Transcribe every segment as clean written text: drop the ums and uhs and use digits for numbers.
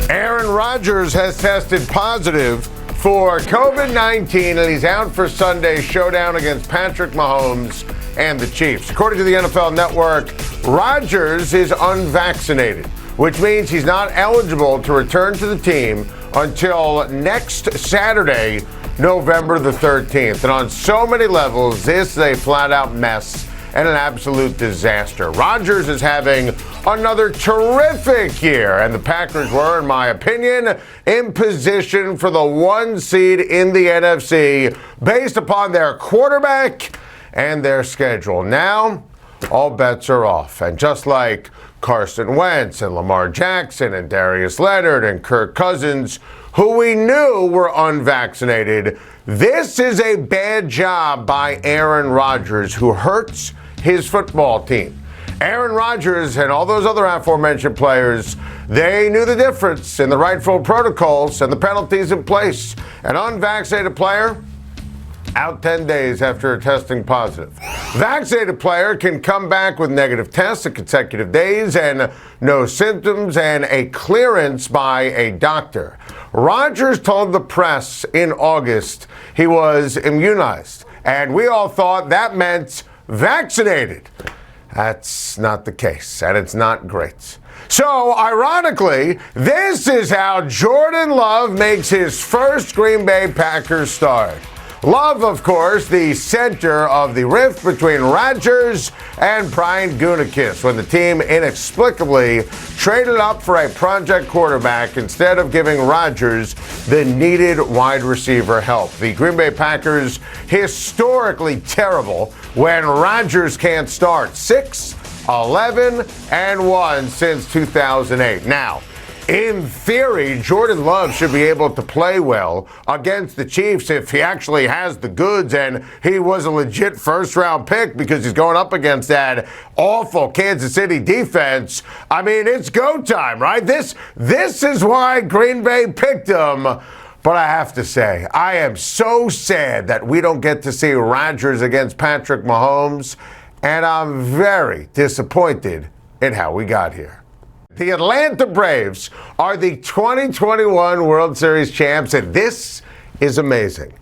Aaron Rodgers has tested positive for COVID-19, and he's out for Sunday's showdown against Patrick Mahomes and the Chiefs. According to the NFL Network, Rodgers is unvaccinated, which means he's not eligible to return to the team until next Saturday, November the 13th. And on so many levels, this is a flat-out mess and an absolute disaster. Rodgers is having another terrific year, and the Packers were, in my opinion, in position for the 1 seed in the NFC based upon their quarterback and their schedule. Now, all bets are off, and just like Carson Wentz and Lamar Jackson and Darius Leonard and Kirk Cousins, who we knew were unvaccinated, this is a bad job by Aaron Rodgers, who hurts his football team. Aaron Rodgers and all those other aforementioned players, they knew the difference in the rightful protocols and the penalties in place. An unvaccinated player out 10 days after testing positive. Vaccinated player can come back with negative tests in consecutive days and no symptoms and a clearance by a doctor. Rodgers told the press in August he was immunized, and we all thought that meant vaccinated. That's not the case, and it's not great. So, ironically, this is how Jordan Love makes his first Green Bay Packers start. Love, of course, the center of the rift between Rodgers and Brian Gutekunst when the team inexplicably traded up for a project quarterback instead of giving Rodgers the needed wide receiver help. The Green Bay Packers historically terrible when Rodgers can't start. 6-11-1 since 2008. Now, in theory, Jordan Love should be able to play well against the Chiefs if he actually has the goods and he was a legit first-round pick because he's going up against that awful Kansas City defense. I mean, it's go time, right? This is why Green Bay picked him. But I have to say, I am so sad that we don't get to see Rodgers against Patrick Mahomes, and I'm very disappointed in how we got here. The Atlanta Braves are the 2021 World Series champs, and this is amazing.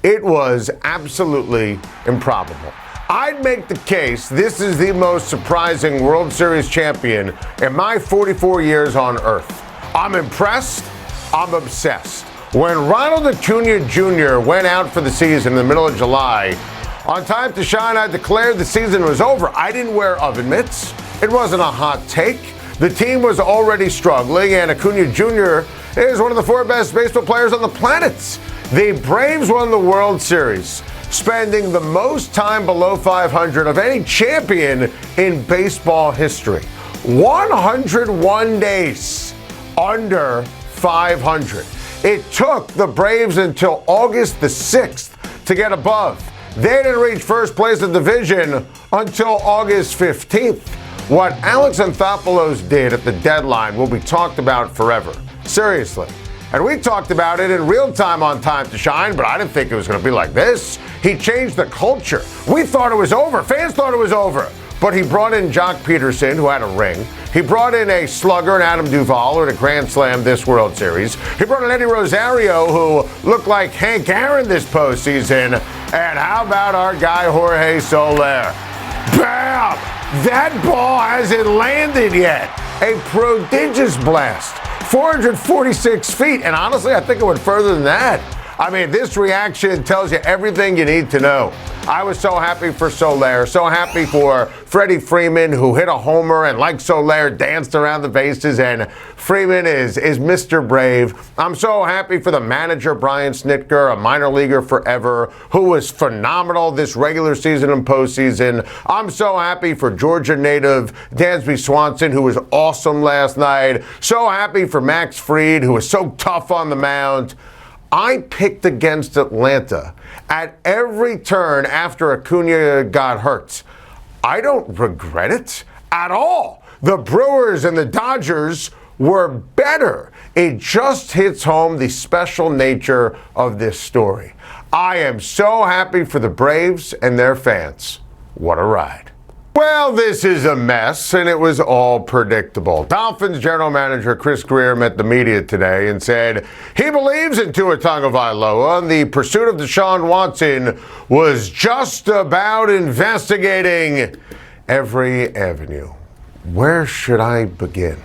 It was absolutely improbable. I'd make the case this is the most surprising World Series champion in my 44 years on Earth. I'm impressed. I'm obsessed. When Ronald Acuna Jr. went out for the season in the middle of July, on Time to Shine, I declared the season was over. I didn't wear oven mitts. It wasn't a hot take. The team was already struggling, and Acuna Jr. is one of the 4 best baseball players on the planet. The Braves won the World Series, spending the most time below 500 of any champion in baseball history. 101 days under 500. It took the Braves until August the 6th to get above. They didn't reach first place in the division until August 15th. What Alex Anthopoulos did at the deadline will be talked about forever. Seriously. And we talked about it in real time on Time to Shine, but I didn't think it was going to be like this. He changed the culture. We thought it was over. Fans thought it was over. But he brought in Jock Peterson, who had a ring. He brought in a slugger, and Adam Duvall, who had a grand slam this World Series. He brought in Eddie Rosario, who looked like Hank Aaron this postseason. And how about our guy Jorge Soler? Bam! That ball hasn't landed yet. A prodigious blast. 446 feet. And honestly, I think it went further than that. I mean, this reaction tells you everything you need to know. I was so happy for Soler, so happy for Freddie Freeman, who hit a homer and, like Soler, danced around the bases, and Freeman is Mr. Brave. I'm so happy for the manager, Brian Snitker, a minor leaguer forever, who was phenomenal this regular season and postseason. I'm so happy for Georgia native Dansby Swanson, who was awesome last night. So happy for Max Fried, who was so tough on the mound. I picked against Atlanta at every turn after Acuna got hurt. I don't regret it at all. The Brewers and the Dodgers were better. It just hits home the special nature of this story. I am so happy for the Braves and their fans. What a ride. Well, this is a mess, and it was all predictable. Dolphins general manager Chris Grier met the media today and said he believes in Tua Tagovailoa, and the pursuit of Deshaun Watson was just about investigating every avenue. Where should I begin?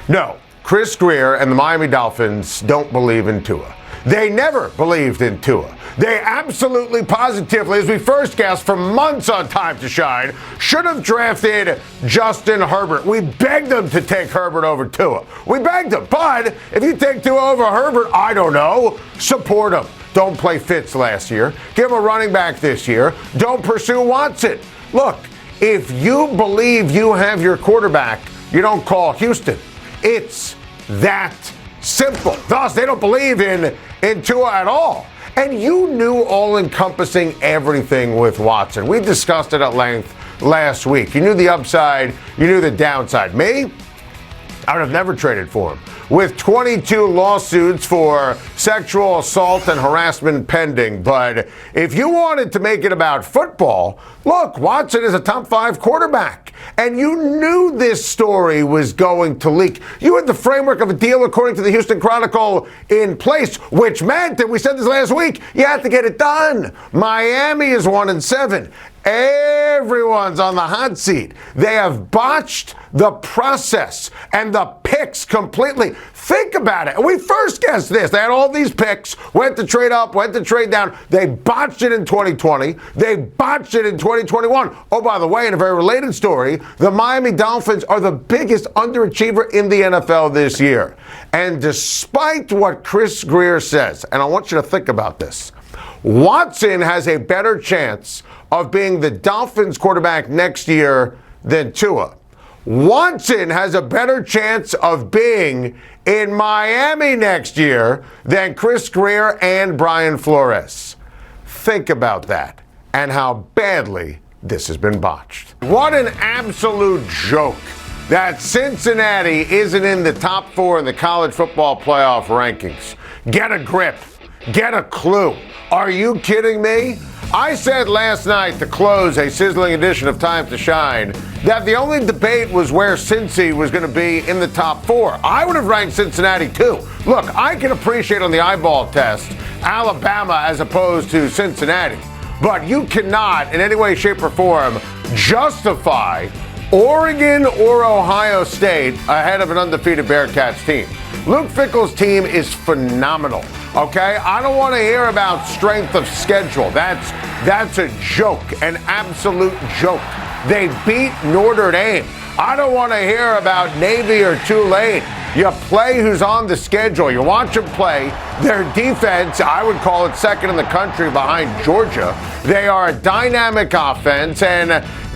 No, Chris Grier and the Miami Dolphins don't believe in Tua. They never believed in Tua. They absolutely positively, as we first guessed for months on Time to Shine, should have drafted Justin Herbert. We begged them to take Herbert over Tua. We begged them. But if you take Tua over Herbert, I don't know, support him. Don't play Fitz last year. Give him a running back this year. Don't pursue Watson. Look, if you believe you have your quarterback, you don't call Houston. It's that simple. Thus, they don't believe in Tua at all. And you knew all-encompassing everything with Watson. We discussed it at length last week. You knew the upside, you knew the downside. Me, I would have never traded for him. With 22 lawsuits for sexual assault and harassment pending. But if you wanted to make it about football, look, Watson is a top 5 quarterback. And you knew this story was going to leak. You had the framework of a deal, according to the Houston Chronicle, in place, which meant, and we said this last week, you had to get it done. Miami is 1-7. Everyone's on the hot seat. They have botched the process and the picks completely. Think about it. We first guessed this. They had all these picks, went to trade up, went to trade down. They botched it in 2020. They botched it in 2021. Oh, by the way, in a very related story, the Miami Dolphins are the biggest underachiever in the NFL this year. And despite what Chris Grier says, and I want you to think about this, Watson has a better chance of being the Dolphins quarterback next year than Tua. Watson has a better chance of being in Miami next year than Chris Grier and Brian Flores. Think about that and how badly this has been botched. What an absolute joke that Cincinnati isn't in the top 4 in the college football playoff rankings. Get a grip. Get a clue. Are you kidding me? I said last night to close a sizzling edition of Time to Shine that the only debate was where Cincy was going to be in the top 4. I would have ranked Cincinnati too. Look, I can appreciate on the eyeball test Alabama as opposed to Cincinnati, but you cannot in any way, shape, or form justify Oregon or Ohio State ahead of an undefeated Bearcats team. Luke Fickell's team is phenomenal. Okay, I don't want to hear about strength of schedule. That's a joke, an absolute joke. They beat Notre Dame. I don't want to hear about Navy or Tulane. You play who's on the schedule. You watch them play. Their defense, I would call it second in the country behind Georgia. They are a dynamic offense, and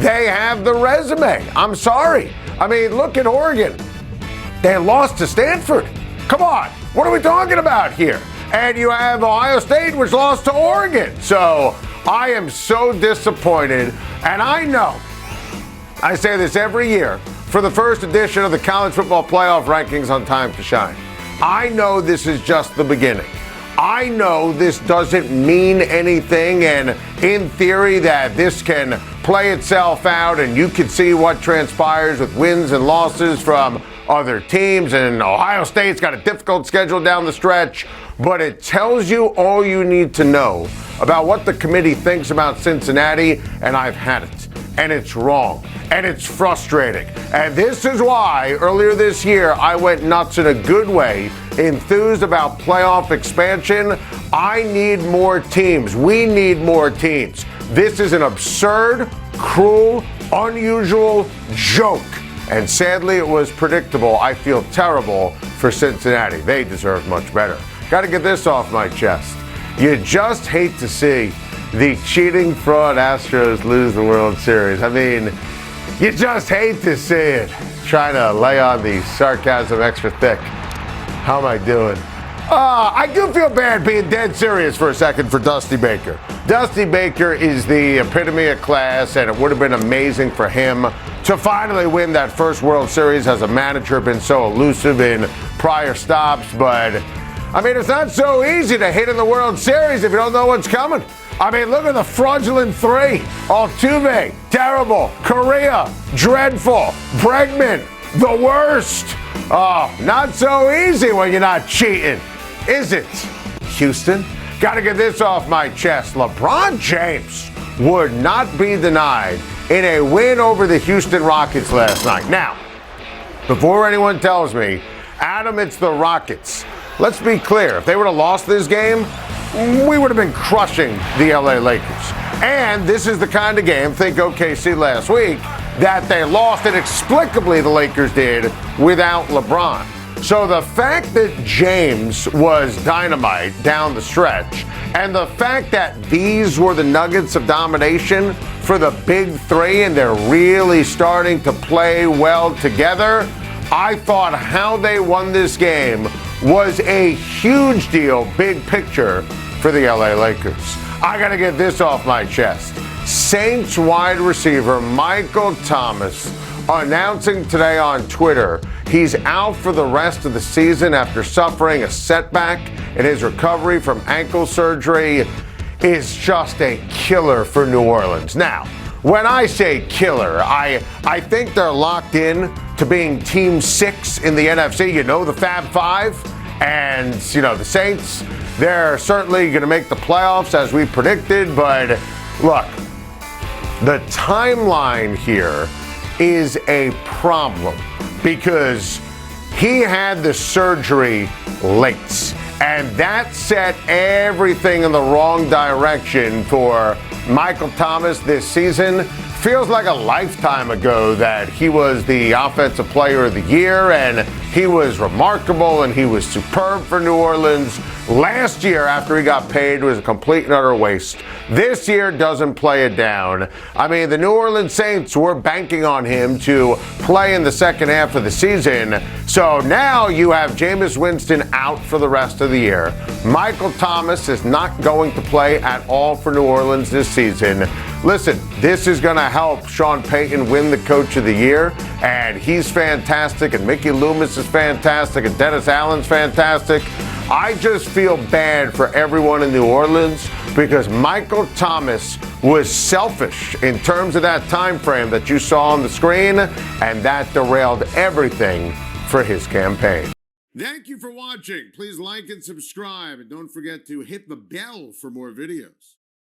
they have the resume. I'm sorry. I mean, look at Oregon. They lost to Stanford. Come on. What are we talking about here? And you have Ohio State, which lost to Oregon. So I am so disappointed. And I know, I say this every year, for the first edition of the College Football Playoff Rankings on Time to Shine. I know this is just the beginning. I know this doesn't mean anything, and in theory that this can play itself out and you can see what transpires with wins and losses from other teams, and Ohio State's got a difficult schedule down the stretch, but it tells you all you need to know about what the committee thinks about Cincinnati, and I've had it. And it's wrong. And it's frustrating. And this is why earlier this year I went nuts in a good way, enthused about playoff expansion. I need more teams. We need more teams. This is an absurd, cruel, unusual joke. And sadly, it was predictable. I feel terrible for Cincinnati. They deserve much better. Got to get this off my chest. You just hate to see the cheating fraud Astros lose the World Series. I mean, you just hate to see it. Trying to lay on the sarcasm extra thick. How am I doing? I do feel bad being dead serious for a second for Dusty Baker. Dusty Baker is the epitome of class, and it would have been amazing for him to finally win that first World Series as a manager. Been so elusive in prior stops, but I mean, it's not so easy to hit in the World Series if you don't know what's coming. I mean, look at the fraudulent three. Altuve, terrible. Correa, dreadful. Bregman, the worst. Oh, not so easy when you're not cheating, is it? Houston, got to get this off my chest. LeBron James would not be denied in a win over the Houston Rockets last night. Now, before anyone tells me, Adam, it's the Rockets. Let's be clear. If they would have lost this game, we would have been crushing the LA Lakers. And this is the kind of game, think OKC last week, that they lost inexplicably, the Lakers did, without LeBron. So the fact that James was dynamite down the stretch, and the fact that these were the nuggets of domination for the big three, and they're really starting to play well together, I thought how they won this game was a huge deal, big picture, for the LA Lakers. I got to get this off my chest. Saints wide receiver Michael Thomas announcing today on Twitter he's out for the rest of the season after suffering a setback in his recovery from ankle surgery is just a killer for New Orleans. Now, when I say killer, I think they're locked in to being Team 6 in the NFC. You know, the Fab Five. And, you know, the Saints, they're certainly going to make the playoffs as we predicted. But, look, the timeline here is a problem because he had the surgery late. And that set everything in the wrong direction for Michael Thomas this season. Feels like a lifetime ago that he was the Offensive Player of the Year, and he was remarkable and he was superb for New Orleans. Last year, after he got paid, was a complete and utter waste. This year doesn't play it down. I mean, the New Orleans Saints were banking on him to play in the second half of the season. So now you have Jameis Winston out for the rest of the year. Michael Thomas is not going to play at all for New Orleans this season. Listen, this is going to help Sean Payton win the Coach of the Year, and he's fantastic, and Mickey Loomis is fantastic, and Dennis Allen's fantastic. I just feel bad for everyone in New Orleans because Michael Thomas was selfish in terms of that time frame that you saw on the screen, and that derailed everything for his campaign. Thank you for watching. Please like and subscribe, and don't forget to hit the bell for more videos.